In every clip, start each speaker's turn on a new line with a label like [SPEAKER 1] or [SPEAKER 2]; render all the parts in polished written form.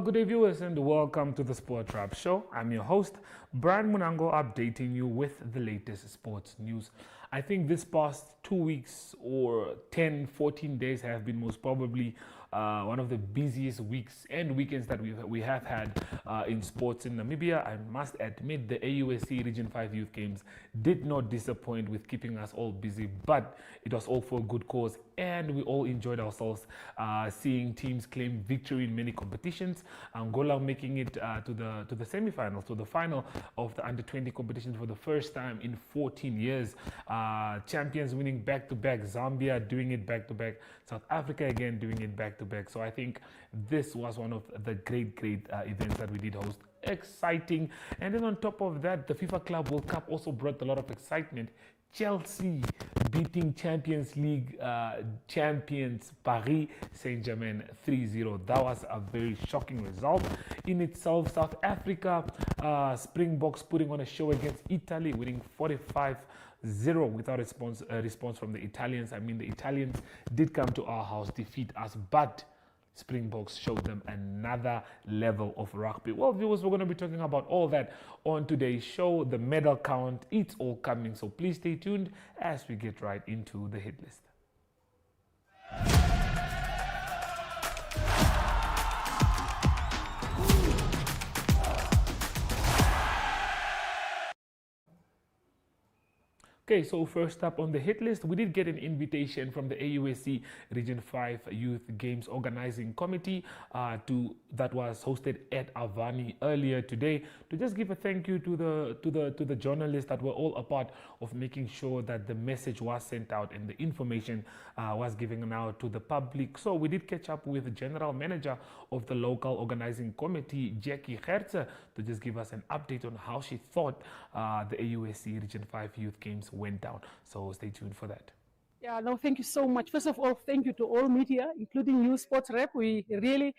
[SPEAKER 1] good day, viewers, and welcome to the Sport Wrap Show. I'm your host, Brian Munango, updating you with the latest sports news. I think this past 2 weeks or 10, 14 days have been most probably one of the busiest weeks and weekends that we have had in sports in Namibia. I must admit the AUSC Region 5 Youth Games did not disappoint with keeping us all busy, but it was all for a good cause and we all enjoyed ourselves seeing teams claim victory in many competitions. Angola making it to the semi-finals, to the final of the under-20 competition for the first time in 14 years. Champions winning back-to-back, Zambia doing it back-to-back, South Africa again doing it back-to-back. So I think this was one of the great events that we did host. Exciting. And then on top of that, the FIFA Club World Cup also brought a lot of excitement. Chelsea beating Champions League champions Paris Saint-Germain 3-0. That was a very shocking result in itself. South Africa Springboks putting on a show against Italy, winning 45-0 without a response from the Italians. I mean, the Italians did come to our house, defeat us, but Springboks showed them another level of rugby. Well, viewers, we're going to be talking about all that on today's show. The medal count, it's all coming. So please stay tuned as we get right into the hit list. Okay, so first up on the hit list, we did get an invitation from the AUSC Region 5 Youth Games Organizing Committee that was hosted at Avani earlier today to just give a thank you to the journalists that were all a part of making sure that the message was sent out and the information was given out to the public. So we did catch up with the General Manager of the local organizing committee, Jackie Hertzer, to just give us an update on how she thought the AUSC Region 5 Youth Games went down. So stay tuned for that.
[SPEAKER 2] Yeah, no, thank you so much. First of all, thank you to all media, including you, Sports Rep. We really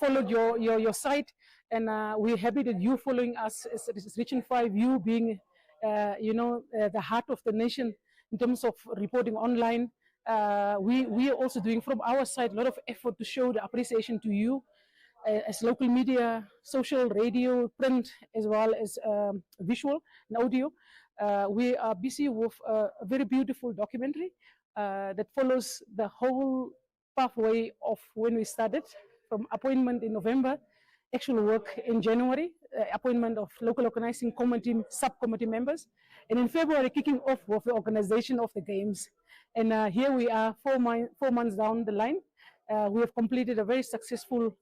[SPEAKER 2] followed your site, and we're happy that you following us as Region 5, you being, the heart of the nation in terms of reporting online. We are also doing from our side a lot of effort to show the appreciation to you as local media, social, radio, print, as well as visual and audio. We are busy with a very beautiful documentary that follows the whole pathway of when we started, from appointment in November, actual work in January, appointment of local organizing committee, subcommittee members, and in February, kicking off with the organization of the games. And here we are, 4 months down the line. We have completed a very successful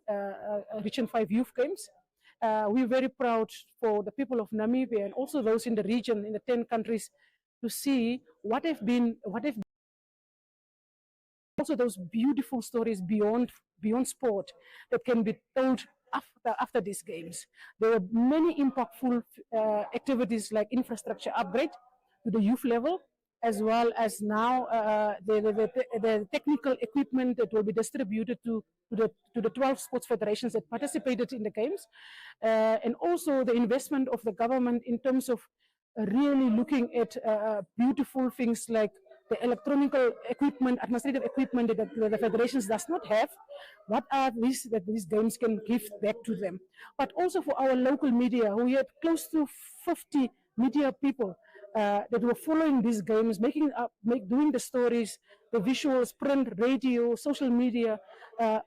[SPEAKER 2] Region 5 Youth Games. We're very proud for the people of Namibia and also those in the region, in the 10 countries, to see what have been also those beautiful stories beyond sport that can be told after these games. There were many impactful activities like infrastructure upgrade to the youth level, as well as now the technical equipment that will be distributed to the 12 sports federations that participated in the games, and also the investment of the government in terms of really looking at beautiful things like the electronic equipment, administrative equipment that the federations does not have. What are these that these games can give back to them? But also for our local media, we had close to 50 media people that were following these games, doing the stories, the visuals, print, radio, social media.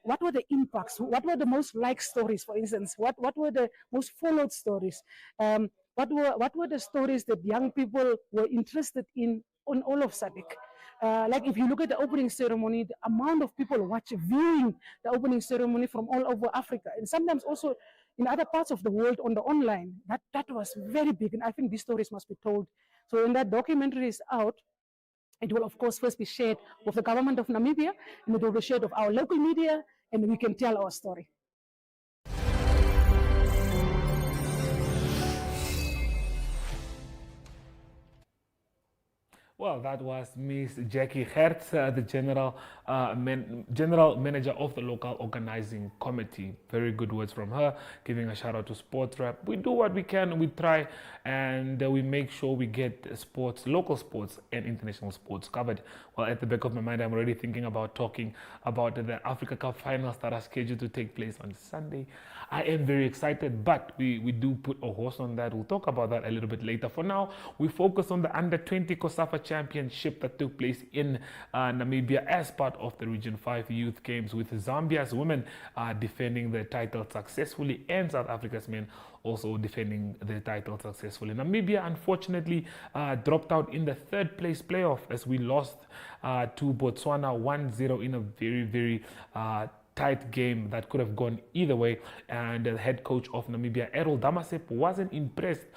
[SPEAKER 2] What were the impacts? What were the most liked stories, for instance? What were the most followed stories? What were the stories that young people were interested in on all of SADC? Like if you look at the opening ceremony, the amount of people viewing the opening ceremony from all over Africa, and sometimes also in other parts of the world on the online, that was very big. And I think these stories must be told. So when that documentary is out, it will of course first be shared with the government of Namibia, and it will be shared with our local media, and we can tell our story.
[SPEAKER 1] Well, that was Miss Jackie Hertz, the general manager of the local organizing committee. Very good words from her, giving a shout out to Sports Rap. We do what we can, we try, and we make sure we get sports, local sports, and international sports covered. Well, at the back of my mind, I'm already thinking about talking about the Africa Cup finals that are scheduled to take place on Sunday. I am very excited, but we do put a horse on that. We'll talk about that a little bit later. For now, we focus on the Under 20 COSAFA Championship that took place in Namibia as part of the Region 5 Youth Games, with Zambia's women defending the title successfully and South Africa's men also defending the title successfully. Namibia, unfortunately, dropped out in the third place playoff as we lost to Botswana 1-0 in a very, very tight game that could have gone either way, and the head coach of Namibia, Errol Damasep, wasn't impressed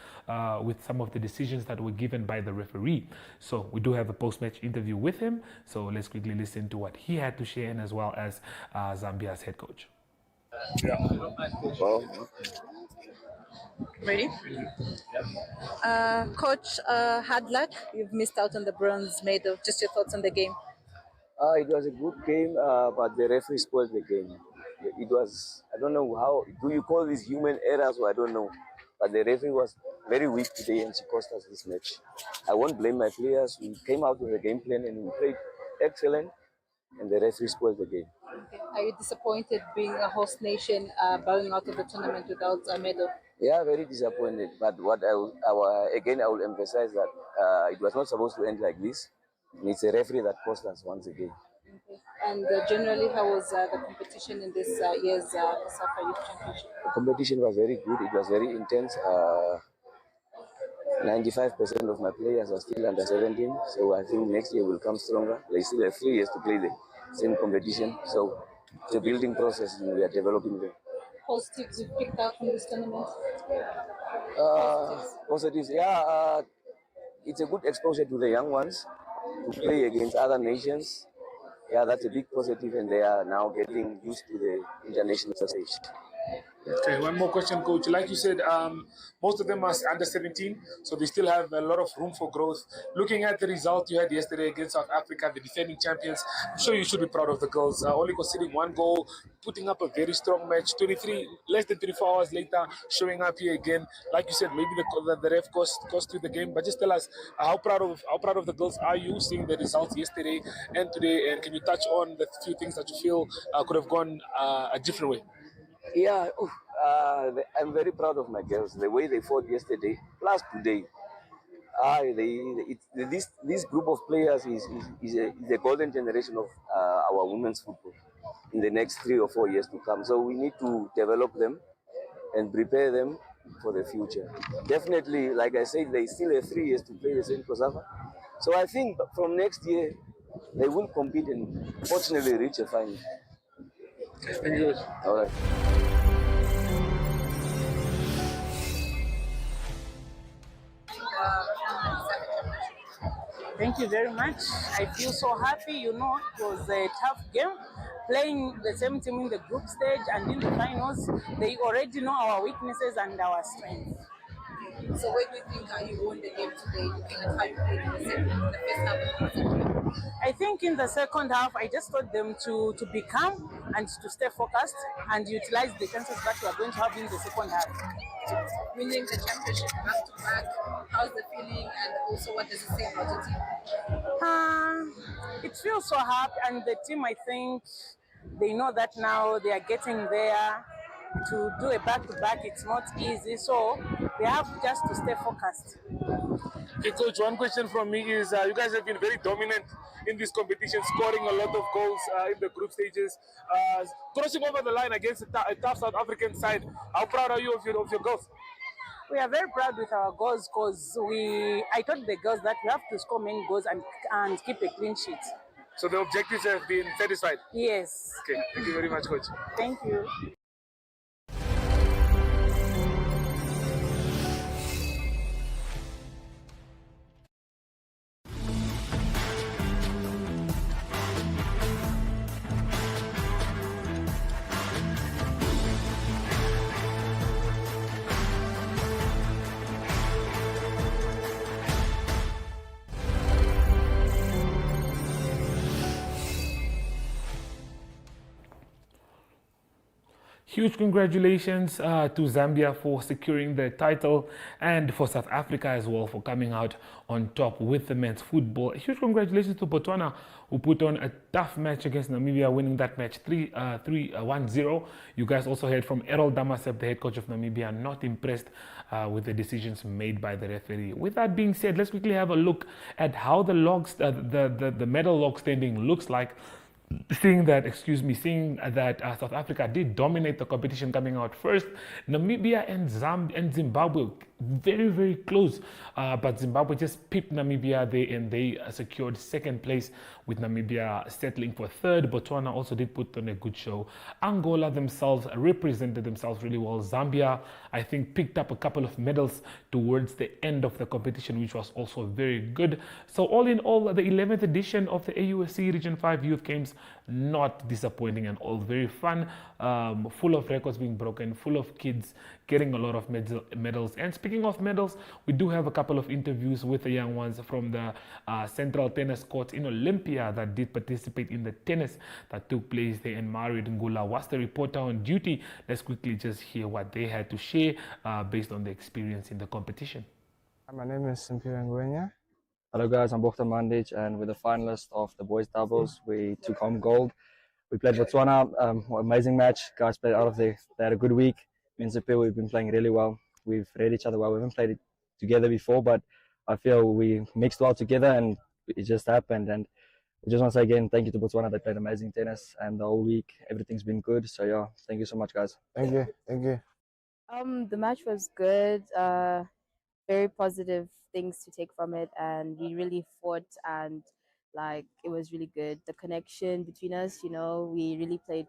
[SPEAKER 1] with some of the decisions that were given by the referee. So we do have a post-match interview with him, so let's quickly listen to what he had to share, and as well as Zambia's head coach.
[SPEAKER 3] Ready? Coach, hard luck. You've missed out on the bronze medal. Just your thoughts on the game.
[SPEAKER 4] It was a good game, but the referee spoiled the game. It was, I don't know how, do you call these human errors, or I don't know. But the referee was very weak today and she cost us this match. I won't blame my players. We came out with a game plan and we played excellent, and the referee spoiled the game.
[SPEAKER 3] Okay. Are you disappointed being a host nation bowing out of the tournament without a medal?
[SPEAKER 4] Yeah, very disappointed. But what I will emphasize that it was not supposed to end like this. And it's a referee that cost us once again.
[SPEAKER 3] Okay. And generally, how was the competition in this year's COSAFA Youth Championship?
[SPEAKER 4] The competition was very good. It was very intense. 95% of my players are still under 17, so I think next year will come stronger. They still have 3 years to play the same competition, so it's a building process and we are developing them.
[SPEAKER 3] Positives you've picked out from this tournament?
[SPEAKER 4] Positives, yeah. It's a good exposure to the young ones to play against other nations. Yeah, that's a big positive, and they are now getting used to the international stage.
[SPEAKER 1] Okay, one more question, Coach. Like you said, most of them are under 17, so they still have a lot of room for growth. Looking at the result you had yesterday against South Africa, the defending champions, I'm sure you should be proud of the girls. Only conceding 1 goal, putting up a very strong match. Less than 24 hours later, showing up here again. Like you said, maybe the ref cost you the game, but just tell us how proud of the girls are you seeing the results yesterday and today, and can you touch on the few things that you feel could have gone a different way?
[SPEAKER 4] Yeah, I'm very proud of my girls. The way they fought yesterday, plus today. This group of players is the golden generation of our women's football in the next 3 or 4 years to come. So we need to develop them and prepare them for the future. Definitely, like I said, they still have 3 years to play the same COSAFA. So I think from next year, they will compete and fortunately reach a final.
[SPEAKER 1] Thank you.
[SPEAKER 4] All right.
[SPEAKER 5] Thank you very much. I feel so happy. You know, it was a tough game. Playing the same team in the group stage and in the finals, they already know our weaknesses and our strengths.
[SPEAKER 3] So where do you think you won the game today, looking at how you played in the first half and the second half?
[SPEAKER 5] I think in the second half, I just told them to be calm and to stay focused and utilize the chances that we are going to have in the second half.
[SPEAKER 3] Winning the championship back to back, how's the feeling, and also what does it say about the team?
[SPEAKER 5] It feels so happy, and the team, I think, they know that now they are getting there. To do a back-to-back, it's not easy, so they have just to stay focused.
[SPEAKER 1] Okay, Coach, one question from me is you guys have been very dominant in this competition, scoring a lot of goals in the group stages. Crossing over the line against a tough South African side, how proud are you of your goals?
[SPEAKER 5] We are very proud with our goals because I told the girls that we have to score many goals and keep a clean sheet.
[SPEAKER 1] So the objectives have been satisfied?
[SPEAKER 5] Yes.
[SPEAKER 1] Okay, thank you very much, Coach.
[SPEAKER 5] Thank you.
[SPEAKER 1] Huge congratulations to Zambia for securing the title and for South Africa as well for coming out on top with the men's football. Huge congratulations to Botswana who put on a tough match against Namibia, winning that match 1-0. You guys also heard from Errol Damasep, the head coach of Namibia, not impressed with the decisions made by the referee. With that being said, let's quickly have a look at how the medal log standing looks like. Seeing that South Africa did dominate the competition coming out first, Namibia and Zimbabwe very, very close, but Zimbabwe just pipped Namibia there and they secured second place, with Namibia settling for third. Botswana also did put on a good show. Angola themselves represented themselves really well. Zambia, I think, picked up a couple of medals towards the end of the competition, which was also very good. So all in all, the 11th edition of the AUSC Region 5 Youth Games, not disappointing and all very fun, full of records being broken, full of kids getting a lot of medals. And speaking of medals, we do have a couple of interviews with the young ones from the Central Tennis Court in Olympia that did participate in the tennis that took place there. And Mario Ngula was the reporter on duty. Let's quickly just hear what they had to share based on the experience in the competition.
[SPEAKER 6] My name is Simpiwe Ngwenya. Hello guys, I'm Bokhta Mandic, and we're the finalists of the boys doubles. We took home gold. We played Botswana, amazing match. Guys played out of there. They had a good week. Me and Simpiwe, we've been playing really well. We've read each other well. We haven't played it together before, but I feel we mixed well together and it just happened. And I just want to say again, thank you to Botswana. They played amazing tennis, and the whole week, everything's been good. So yeah, thank you so much, guys.
[SPEAKER 7] Thank you.
[SPEAKER 8] The match was good. Very positive things to take from it, and we really fought, and it was really good. The connection between us, we really played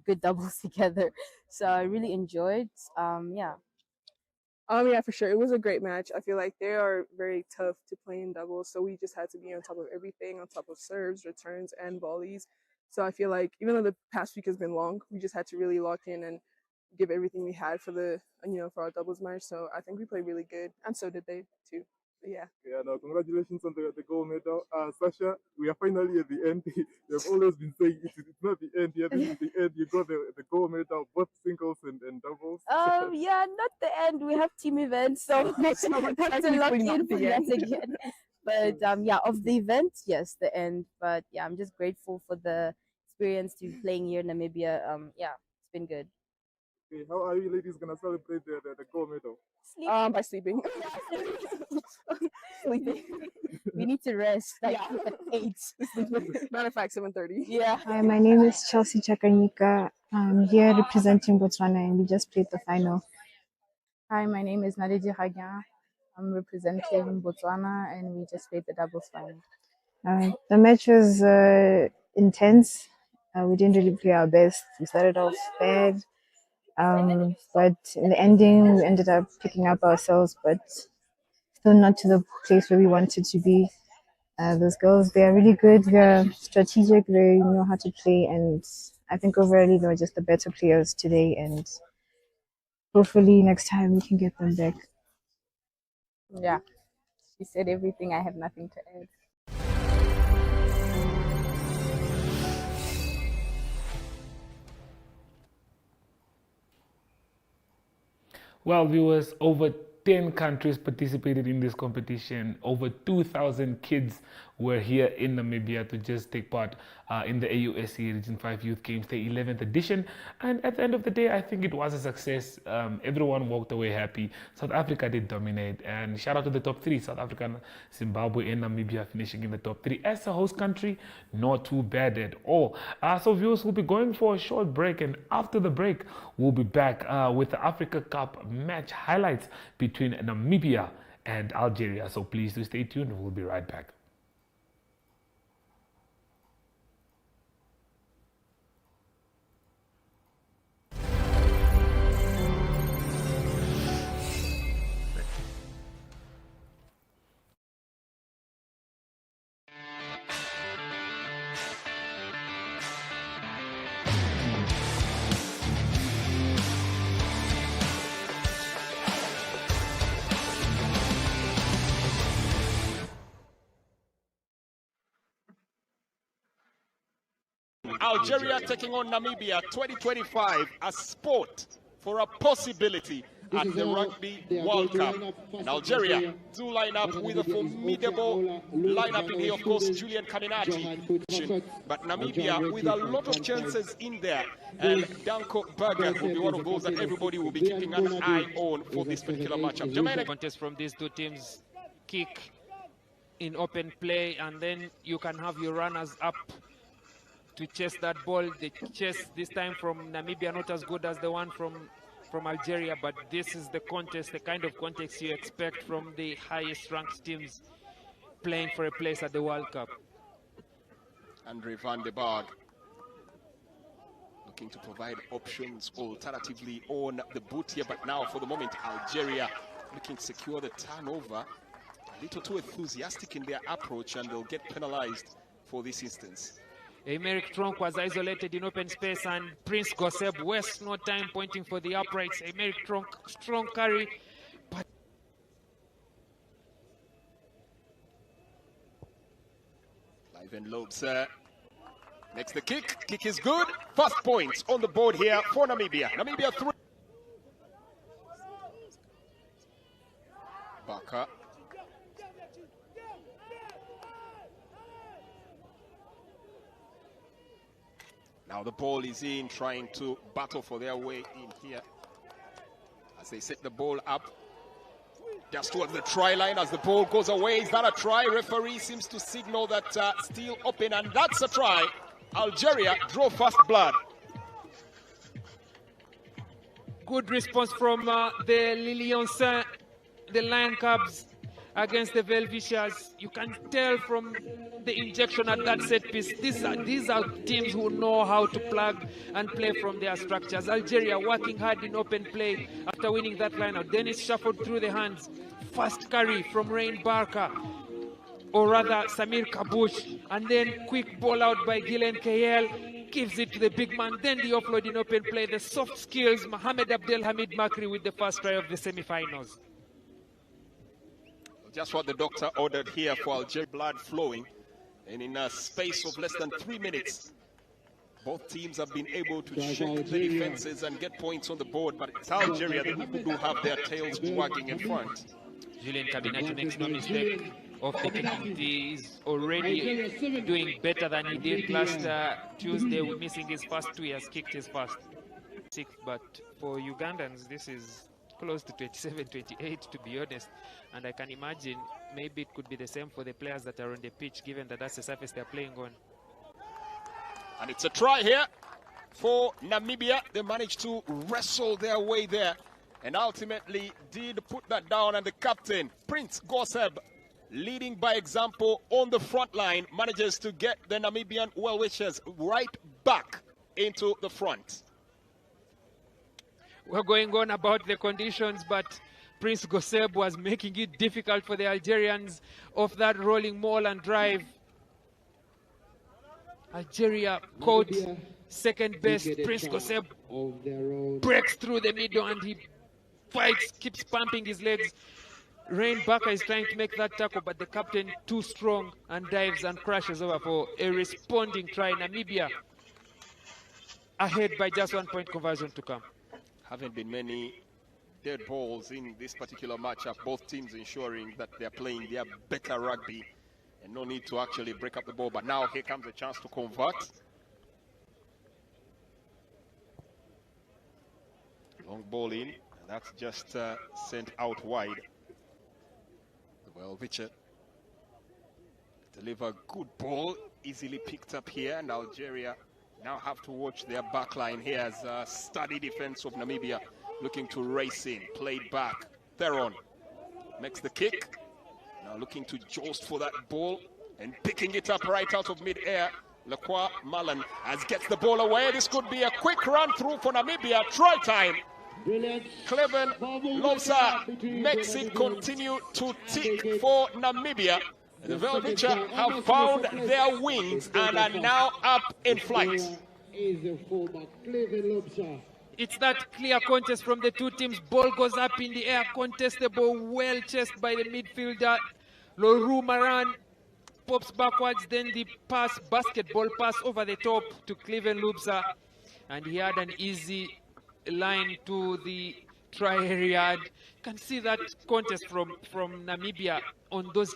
[SPEAKER 8] good doubles together. So I really enjoyed.
[SPEAKER 9] Yeah, for sure. It was a great match. I feel like they are very tough to play in doubles, so we just had to be on top of everything, on top of serves, returns, and volleys. So I feel like even though the past week has been long, we just had to really lock in and give everything we had for for our doubles match. So I think we played really good, and so did they too. But yeah.
[SPEAKER 10] Yeah, no, congratulations on the gold medal. Sasha, we are finally at the end. You have always been saying it's not the end yet, this is the end. You got the gold medal, both singles and doubles.
[SPEAKER 8] Yeah, not the end. We have team events, so that's a lock in for that again. But of the event, yes, the end. But yeah, I'm just grateful for the experience to be playing here in Namibia. It's been good.
[SPEAKER 10] Okay, how are you ladies gonna celebrate the gold medal?
[SPEAKER 9] By sleeping.
[SPEAKER 8] Sleeping. We need to rest. At 8.
[SPEAKER 9] Matter of fact, 7:30.
[SPEAKER 8] Yeah.
[SPEAKER 7] Hi, my name is Chelsea Chakanyika. I'm here representing Botswana, and we just played the final.
[SPEAKER 11] Hi, my name is Nadedi Hagyan. I'm representing Botswana, and we just played the doubles final.
[SPEAKER 7] The match was intense. We didn't really play our best. We started off bad. But in the ending, we ended up picking up ourselves, but still not to the place where we wanted to be. Those girls, they are really good. They're strategic. They know how to play, and I think overall they were just the better players today. And hopefully next time we can get them back.
[SPEAKER 11] Yeah, she said everything. I have nothing to add.
[SPEAKER 1] Well, viewers, over 10 countries participated in this competition. Over 2,000 kids were here in Namibia to just take part in the AUSC Region 5 Youth Games, the 11th edition. And at the end of the day, I think it was a success. Everyone walked away happy. South Africa did dominate. And shout out to the top 3, South Africa, Zimbabwe, and Namibia finishing in the top 3. As a host country, not too bad at all. So viewers, we'll be going for a short break. And after the break, we'll be back with the Africa Cup match highlights between Namibia and Algeria. So please do stay tuned. We'll be right back.
[SPEAKER 12] Algeria taking on Namibia 2025, a sport for a possibility at the Rugby World Cup. And Algeria do line up with a formidable lineup in here, of course, Julian Caminati. But Namibia with a lot of chances in there. And Danko Berger will be one of those that everybody will be keeping an eye on for this particular matchup. Jermaine.
[SPEAKER 13] Contest from these two teams, kick in open play, and then you can have your runners up to chase that ball. The chase this time from Namibia not as good as the one from Algeria, but this is the contest, the kind of context you expect from the highest ranked teams playing for a place at the World Cup.
[SPEAKER 12] Andre van der Berg looking to provide options alternatively on the boot here, but now for the moment Algeria looking to secure the turnover. A little too enthusiastic in their approach, and they'll get penalized for this instance.
[SPEAKER 13] Aymeric Tronk was isolated in open space, and Prince Goseb wastes no time pointing for the uprights. Aymeric Tronk, strong carry, but
[SPEAKER 12] Ivan Lobes makes the kick. Kick is good. First points on the board here for Namibia. Namibia 3. Baka. Now the ball is in, trying to battle for their way in here. As they set the ball up, just towards the try line as the ball goes away. Is that a try? Referee seems to signal that still open, and that's a try. Algeria draw first blood.
[SPEAKER 13] Good response from the Liliensin, the Lion Cubs against the Velvishers. You can tell from the injection at that set piece, these are teams who know how to plug and play from their structures. Algeria working hard in open play after winning that lineout. Then it's shuffled through the hands. Fast carry from Rain Barker, or rather Samir Kabush, and then quick ball out by Ghislaine Kayel, gives it to the big man. Then the offload in open play. The soft skills, Mohamed Abdelhamid Makri with the first try of the semi-finals.
[SPEAKER 12] Just what the doctor ordered here for Algeria. Blood flowing, and in a space of less than 3 minutes, both teams have been able to shake the defenses and get points on the board, but it's Algeria that people do have their tails wagging in front.
[SPEAKER 13] Julian Caminati makes no mistake of the kicking. He is already doing better than he did last Tuesday, missing his first two. He has kicked his first 6, but for Ugandans this is close to 27, 28 to be honest, and I can imagine maybe it could be the same for the players that are on the pitch, given that that's the surface they're playing on.
[SPEAKER 12] And it's a try here for Namibia. They managed to wrestle their way there and ultimately did put that down, and the captain, Prince Goseb, leading by example on the front line, manages to get the Namibian well-wishers right back into the front.
[SPEAKER 13] We're going on about the conditions, but Prince Goseb was making it difficult for the Algerians off that rolling maul and drive. Algeria caught second best. Prince Goseb breaks through the middle and he fights, keeps pumping his legs. Rain Barker is trying to make that tackle, but the captain too strong and dives and crashes over for a responding try. Namibia ahead by just 1 point conversion to come.
[SPEAKER 12] Haven't been many dead balls in this particular matchup. Both teams ensuring that they're playing their better rugby and no need to actually break up the ball. But now here comes a chance to convert. Long ball in, and that's just sent out wide. Well, Richard deliver good ball, easily picked up here, and Algeria now have to watch their back line here as a steady defense of Namibia looking to race in. Played back. Theron makes the kick. Now looking to joust for that ball and picking it up right out of mid-air. Lacroix Malan as gets the ball away. This could be a quick run through for Namibia. Try time. Cleven Lobsa makes it continue to tick for Namibia. The Velvicha have found their wings and are now up in flight.
[SPEAKER 13] It's that clear contest from the two teams. Ball goes up in the air, contestable, well chased by the midfielder Lorou Maran. pops backwards, then the pass, basketball pass over the top to Cleven Lubza, and he had an easy line to the try area. You can see that contest from Namibia on those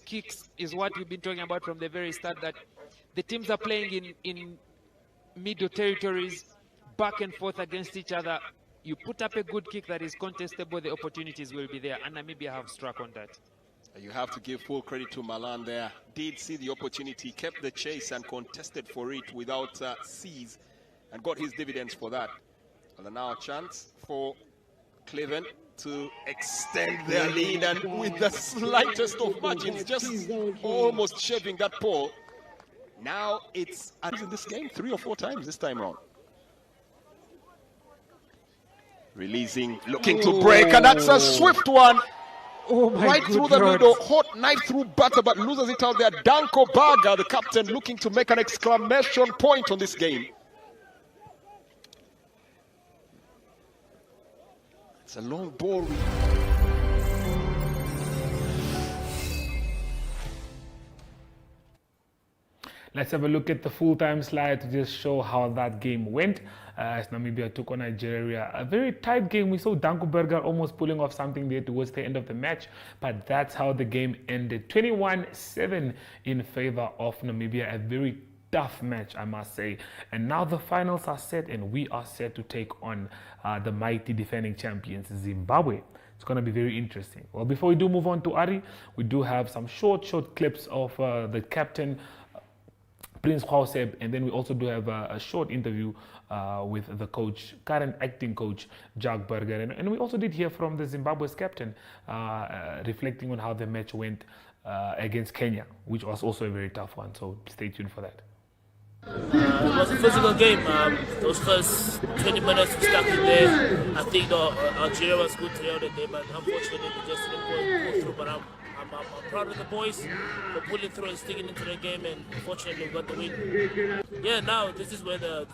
[SPEAKER 13] kicks is what we've been talking about from the very start, that the teams are playing in middle territories, back and forth against each other. You put up a good kick that is contestable, the opportunities will be there, and Namibia have struck on that.
[SPEAKER 12] You have to give full credit to Malan there. Did see the opportunity, kept the chase and contested for it without seize, and got his dividends for that. And now a chance for Cleven to extend their lead, and with the slightest of margins, just almost shaving that pole. Now it's in this game 3 or 4 times this time round. Releasing, looking to break, and that's a swift one. Right through the middle, hot knife through butter, but loses it out there. Danko Baga, the captain, looking to make an exclamation point on this game. It's a long ball.
[SPEAKER 1] Let's have a look at the full-time slide to just show how that game went. As Namibia took on Nigeria. A very tight game. We saw Danko Berger almost pulling off something there towards the end of the match, but that's how the game ended. 21-7 in favor of Namibia. A very tough match, I must say. And now the finals are set, and we are set to take on the mighty defending champions, Zimbabwe. It's going to be very interesting. Well, before we do move on to Ari, we do have some short clips of the captain, Prince Gauseb, and then we also do have a short interview with the coach, current acting coach, Jack Berger. And we also did hear from the Zimbabwe's captain, reflecting on how the match went against Kenya, which was also a very tough one. So stay tuned for that.
[SPEAKER 14] It was a physical game. Those first 20 minutes we stuck in there. I think Algeria was good throughout the day, but unfortunately they just didn't pull through. But I'm proud of the boys for pulling through and sticking into the game, and fortunately we got the win. Yeah, now this is where the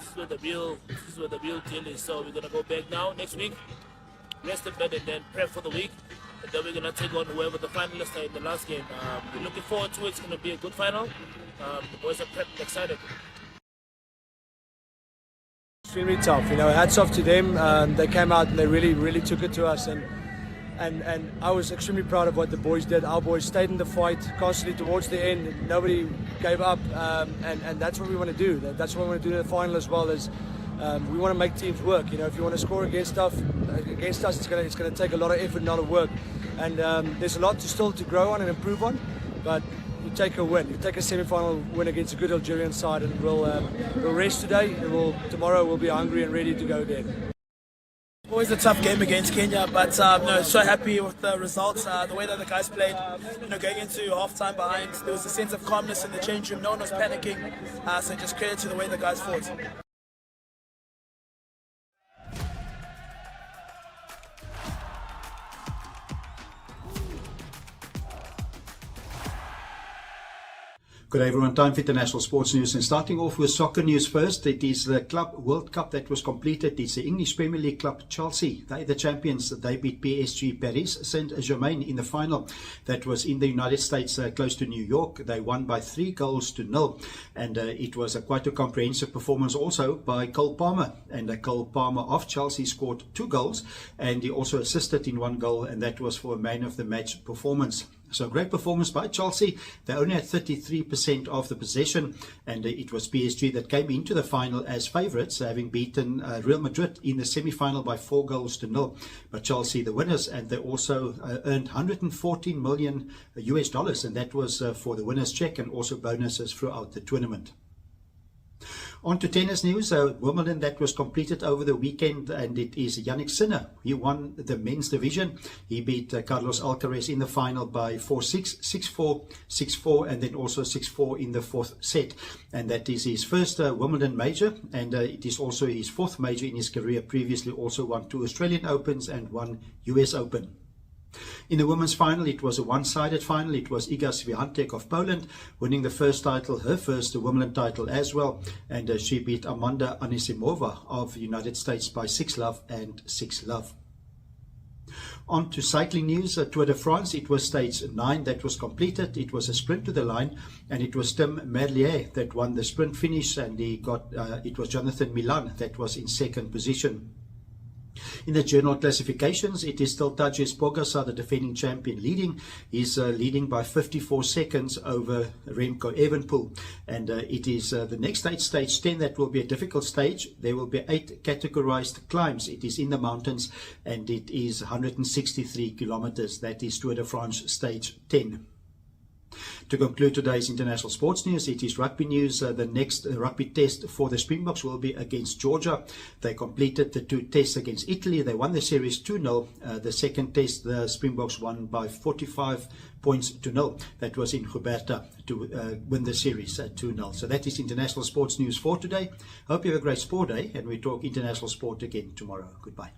[SPEAKER 14] real deal is. So we're gonna go back now next week, rest a bit, and then prep for the week. And then we're gonna take on whoever the finalists are in the last game. We're looking forward to it. It's gonna be a good final. The boys are prepped and excited.
[SPEAKER 15] Extremely tough, hats off to them. They came out and they really took it to us, and I was extremely proud of what the boys did. Our boys stayed in the fight constantly towards the end. Nobody gave up, and that's what we want to do. That's what we want to do in the final as well. As we want to make teams work. If you want to score against us, it's going to take a lot of effort, a lot of work, and there's a lot still to grow on and improve on. But you take a win. You take a semi-final win against a good Algerian side, and we'll rest today. And tomorrow we'll be hungry and ready to go again.
[SPEAKER 16] Always a tough game against Kenya, but so happy with the results, the way that the guys played. Going into half-time behind, there was a sense of calmness in the change room. No one was panicking, so just credit to the way the guys fought.
[SPEAKER 17] Good day everyone, time for international sports news, and starting off with soccer news first. It is the Club World Cup that was completed. It's the English Premier League club Chelsea. They're the champions. They beat PSG Paris Saint-Germain in the final. That was in the United States, close to New York. They won by 3-0, and it was quite a comprehensive performance also by Cole Palmer. And Cole Palmer of Chelsea scored 2 goals, and he also assisted in 1 goal, and that was for a man of the match performance. So great performance by Chelsea. They only had 33% of the possession, and it was PSG that came into the final as favourites, having beaten Real Madrid in the semi-final by 4-0. But Chelsea the winners, and they also earned $114 million, and that was for the winner's check and also bonuses throughout the tournament. On to tennis news. Wimbledon that was completed over the weekend, and it is Jannik Sinner. He won the men's division. He beat Carlos Alcaraz in the final by 4-6, 6-4, 6-4, and then also 6-4 in the 4th set. And that is his first Wimbledon major, and it is also his 4th major in his career. Previously also won 2 Australian Opens and 1 US Open. In the women's final, it was a one-sided final. It was Iga Swiatek of Poland winning the first title, her first Wimbledon title as well, and she beat Amanda Anisimova of the United States by 6-love and 6-love. On to cycling news. Tour de France, it was stage 9 that was completed. It was a sprint to the line, and it was Tim Merlier that won the sprint finish, and it was Jonathan Milan that was in second position. In the general classifications, it is still Tadej Pogačar, the defending champion, leading. He's leading by 54 seconds over Remco Evenepoel. And it is the next stage, stage 10, that will be a difficult stage. There will be 8 categorized climbs. It is in the mountains, and it is 163 kilometers. That is Tour de France stage 10. To conclude today's international sports news, it is rugby news. The next rugby test for the Springboks will be against Georgia. They completed the 2 tests against Italy. They won the series 2-0. The second test, the Springboks won by 45 points to 0. That was in Gilberta to win the series 2-0. So that is international sports news for today. Hope you have a great sport day, and we talk international sport again tomorrow. Goodbye.